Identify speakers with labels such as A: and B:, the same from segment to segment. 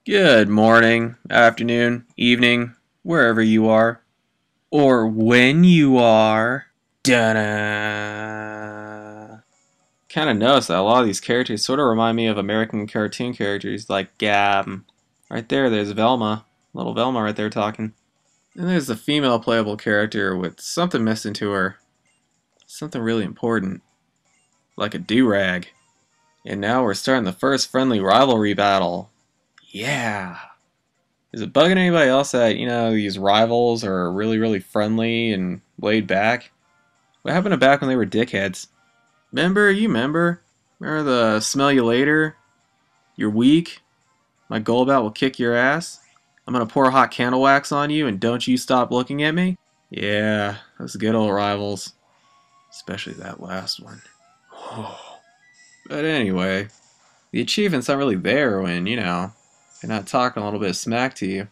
A: Good morning, afternoon, evening, wherever you are, or when you are. Da-da. Kind of noticed that a lot of these characters sort of remind me of American cartoon characters like Gab. Right there's Velma, little Velma right there talking. And there's the female playable character with something missing to her. Something really important, like a do-rag. And now we're starting the first friendly rivalry battle. Yeah. Is it bugging anybody else that, these rivals are really friendly and laid back? What happened to back when they were dickheads? Remember? Remember the smell you later? You're weak? My Golbat will kick your ass? I'm gonna pour hot candle wax on you and don't you stop looking at me? Yeah, those good old rivals. Especially that last one. But anyway, the achievement's not really there when, they're not talking a little bit of smack to you.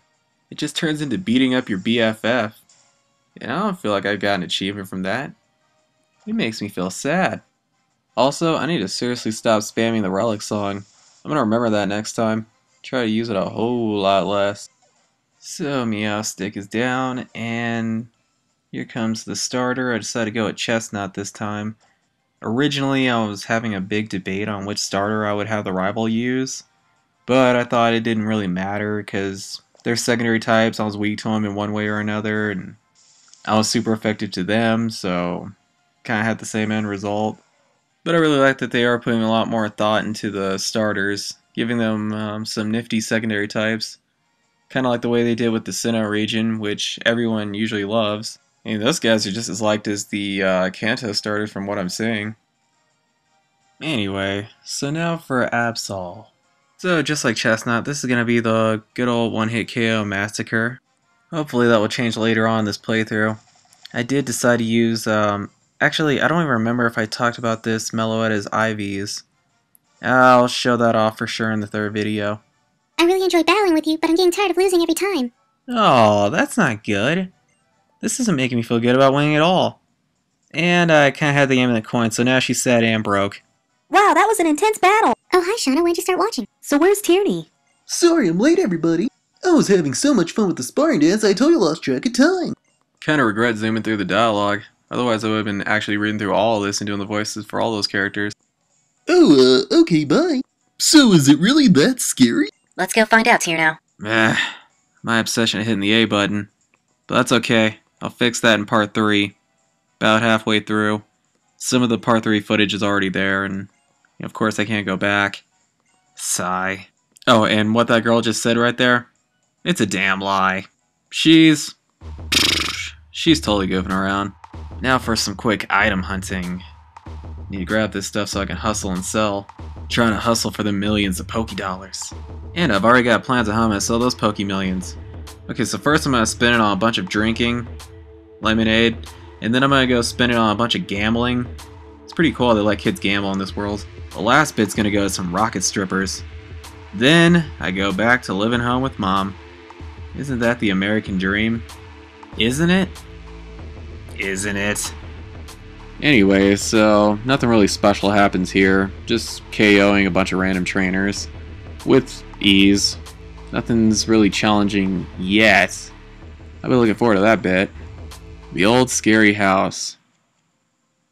A: It just turns into beating up your BFF. And I don't feel like I've got an achievement from that. It makes me feel sad. Also, I need to seriously stop spamming the Relic song. I'm gonna remember that next time. Try to use it a whole lot less. So, Meow Stick is down, and here comes the starter. I decided to go with Chestnut this time. Originally, I was having a big debate on which starter I would have the rival use, but I thought it didn't really matter because they're secondary types. I was weak to them in one way or another, and I was super effective to them, so kind of had the same end result. But I really like that they are putting a lot more thought into the starters, giving them some nifty secondary types. Kind of like the way they did with the Sinnoh region, which everyone usually loves. I mean, those guys are just as liked as the Kanto starters from what I'm seeing. Anyway, so now for Absol. So just like Chestnut, this is going to be the good old one-hit KO massacre. Hopefully that will change later on in this playthrough. I did decide to use, actually I don't even remember if I talked about this Meloetta's IVs. I'll show that off for sure in the third video.
B: I really enjoy battling with you, but I'm getting tired of losing every time.
A: Oh, that's not good. This isn't making me feel good about winning at all. And I kind of had the aim of the coin, so now she's sad and broke.
C: Wow, that was an intense battle!
B: Oh, hi, Shauna. When'd you start watching?
C: So where's Tierney?
D: Sorry I'm late, everybody. I was having so much fun with the sparring dance I totally lost track of time.
A: Kind of regret zooming through the dialogue. Otherwise I would have been actually reading through all of this and doing the voices for all those characters.
D: Oh, okay, bye. So is it really that scary?
C: Let's go find out, Tierno.
A: My obsession at hitting the A button. But that's okay. I'll fix that in part 3. About halfway through. Some of the part 3 footage is already there, and of course I can't go back. Sigh. Oh, and what that girl just said right there? It's a damn lie. She's totally goofing around. Now for some quick item hunting. Need to grab this stuff so I can hustle and sell. Trying to hustle for the millions of Poké Dollars. And I've already got plans on how I'm going to sell those Poké Millions. Okay, so first I'm going to spend it on a bunch of drinking, lemonade, and then I'm going to go spend it on a bunch of gambling. It's pretty cool they let kids gamble in this world. The last bit's going to go to some rocket strippers. Then I go back to living home with Mom. Isn't that the American dream? Isn't it? Isn't it? Anyway, so nothing really special happens here. Just KOing a bunch of random trainers. With ease. Nothing's really challenging yet. I've been looking forward to that bit. The old scary house.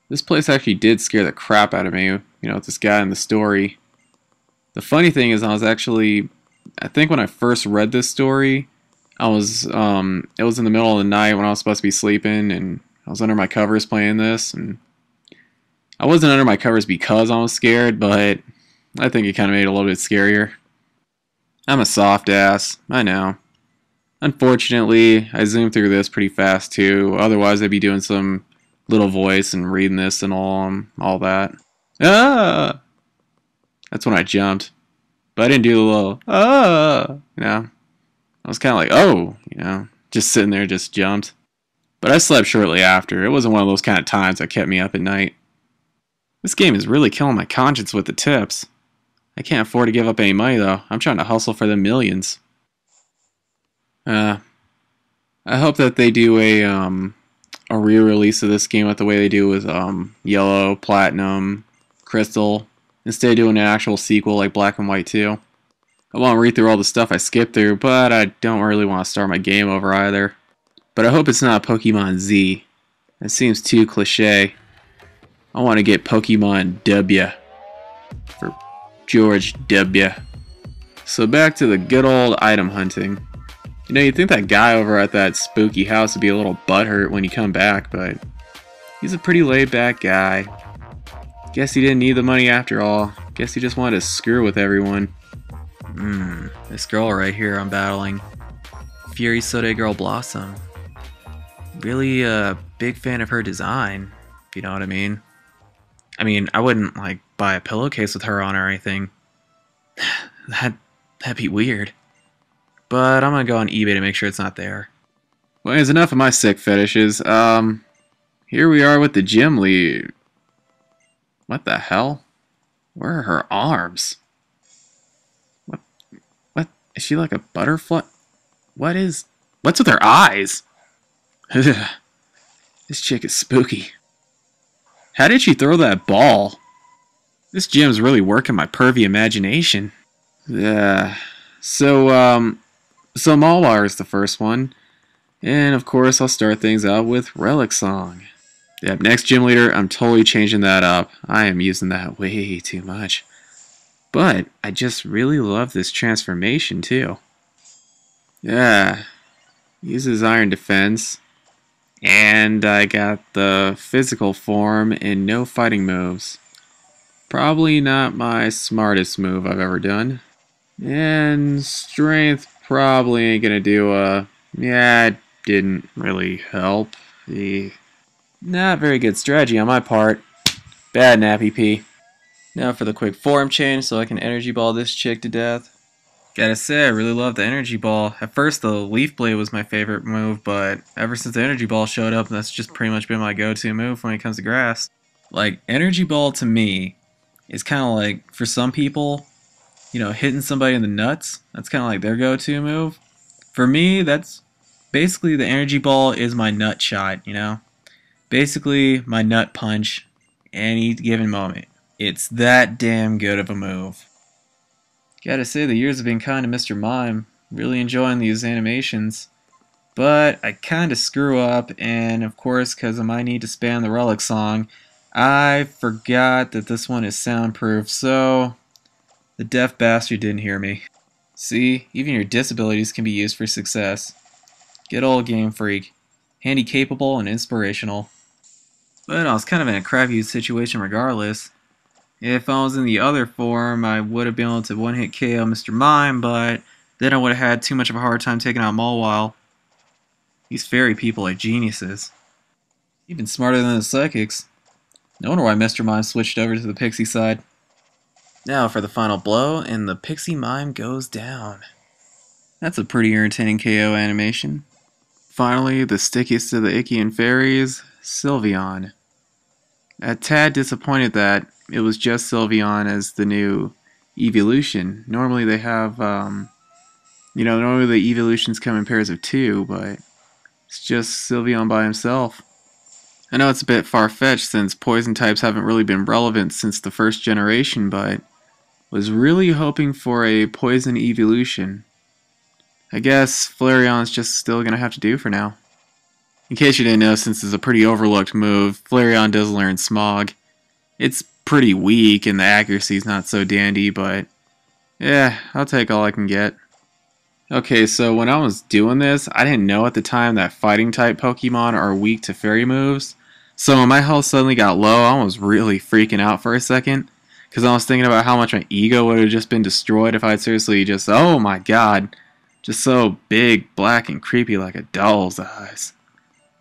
A: This place actually did scare the crap out of me, with this guy in the story. The funny thing is I think when I first read this story, it was in the middle of the night when I was supposed to be sleeping, and I was under my covers playing this, and I wasn't under my covers because I was scared, but I think it kind of made it a little bit scarier. I'm a soft ass, I know. Unfortunately, I zoomed through this pretty fast too, otherwise I'd be doing some little voice and reading this and all that. Ah! That's when I jumped. But I didn't do the little, ah! I was kind of like, oh, just sitting there, just jumped. But I slept shortly after. It wasn't one of those kind of times that kept me up at night. This game is really killing my conscience with the tips. I can't afford to give up any money though. I'm trying to hustle for the millions. I hope that they do a re-release of this game with the way they do with Yellow, Platinum, Crystal, instead of doing an actual sequel like Black and White 2. I won't read through all the stuff I skipped through, but I don't really want to start my game over either. But I hope it's not Pokemon Z. That seems too cliche. I want to get Pokemon W for George W. So back to the good old item hunting. You know, you'd think that guy over at that spooky house would be a little butthurt when you come back, but he's a pretty laid-back guy. Guess he didn't need the money after all. Guess he just wanted to screw with everyone. This girl right here I'm battling. Fury Sode Girl Blossom. Really a big fan of her design, if you know what I mean. I mean, I wouldn't, like, buy a pillowcase with her on or anything. That'd be weird. But I'm gonna go on eBay to make sure it's not there. Well, there's enough of my sick fetishes. Here we are with the gym lead. What the hell? Where are her arms? What? Is she like a butterfly? What's with her eyes? This chick is spooky. How did she throw that ball? This gym's really working my pervy imagination. Yeah. So Mallwire is the first one. And of course I'll start things out with Relic Song. Yep, next gym leader, I'm totally changing that up. I am using that way too much. But I just really love this transformation too. Yeah. Uses Iron Defense. And I got the physical form and no fighting moves. Probably not my smartest move I've ever done. And strength probably ain't gonna do yeah, it didn't really help. Not very good strategy on my part. Bad Nappy P. Now for the quick form change so I can energy ball this chick to death. Gotta say, I really love the energy ball. At first the Leaf Blade was my favorite move, but ever since the energy ball showed up, that's just pretty much been my go-to move when it comes to grass. Like, energy ball to me is kind of like, for some people, you know, hitting somebody in the nuts, that's kind of like their go-to move. For me, that's basically the energy ball is my nut shot, you know? Basically, my nut punch any given moment. It's that damn good of a move. Gotta say, the years have been kind to Mr. Mime. Really enjoying these animations. But I kinda screw up, and of course, because of my need to spam the Relic Song, I forgot that this one is soundproof, so the deaf bastard didn't hear me. See, even your disabilities can be used for success. Good old Game Freak. Handy capable and inspirational. But I was kind of in a crappy situation regardless. If I was in the other form, I would have been able to one-hit KO Mr. Mime, but then I would have had too much of a hard time taking out Mallwire. These fairy people are geniuses. Even smarter than the psychics. No wonder why Mr. Mime switched over to the pixie side. Now for the final blow, and the pixie mime goes down. That's a pretty entertaining KO animation. Finally, the stickiest of the Icky fairies, Sylveon. A tad disappointed that it was just Sylveon as the new evolution. Normally they have, normally the evolutions come in pairs of 2, but it's just Sylveon by himself. I know it's a bit far-fetched since poison types haven't really been relevant since the first generation, but was really hoping for a poison evolution. I guess Flareon's just still going to have to do for now. In case you didn't know, since it's a pretty overlooked move, Flareon does learn Smog. It's pretty weak and the accuracy's not so dandy, but yeah, I'll take all I can get. Okay, so when I was doing this, I didn't know at the time that fighting type Pokemon are weak to fairy moves. So when my health suddenly got low, I was really freaking out for a second. Because I was thinking about how much my ego would have just been destroyed if I'd seriously just, oh my god, just so big, black, and creepy like a doll's eyes.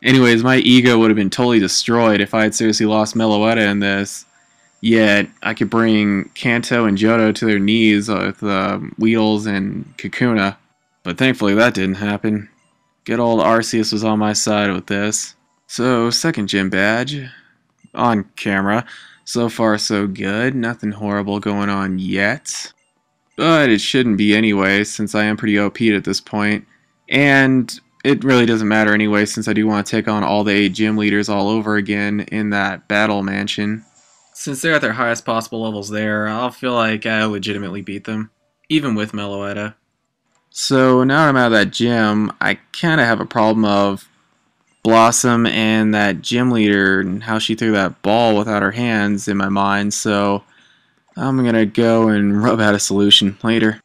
A: Anyways, my ego would have been totally destroyed if I had seriously lost Meloetta in this. Yet, I could bring Kanto and Johto to their knees with Weedles and Kakuna. But thankfully that didn't happen. Good old Arceus was on my side with this. So, second gym badge. On camera. So far so good. Nothing horrible going on yet. But it shouldn't be anyway, since I am pretty OP'd at this point. And it really doesn't matter anyway, since I do want to take on all the 8 gym leaders all over again in that battle mansion. Since they're at their highest possible levels there, I'll feel like I legitimately beat them. even with Meloetta. So now that I'm out of that gym, I kind of have a problem of Blossom and that gym leader and how she threw that ball without her hands in my mind, so I'm gonna go and rub out a solution later.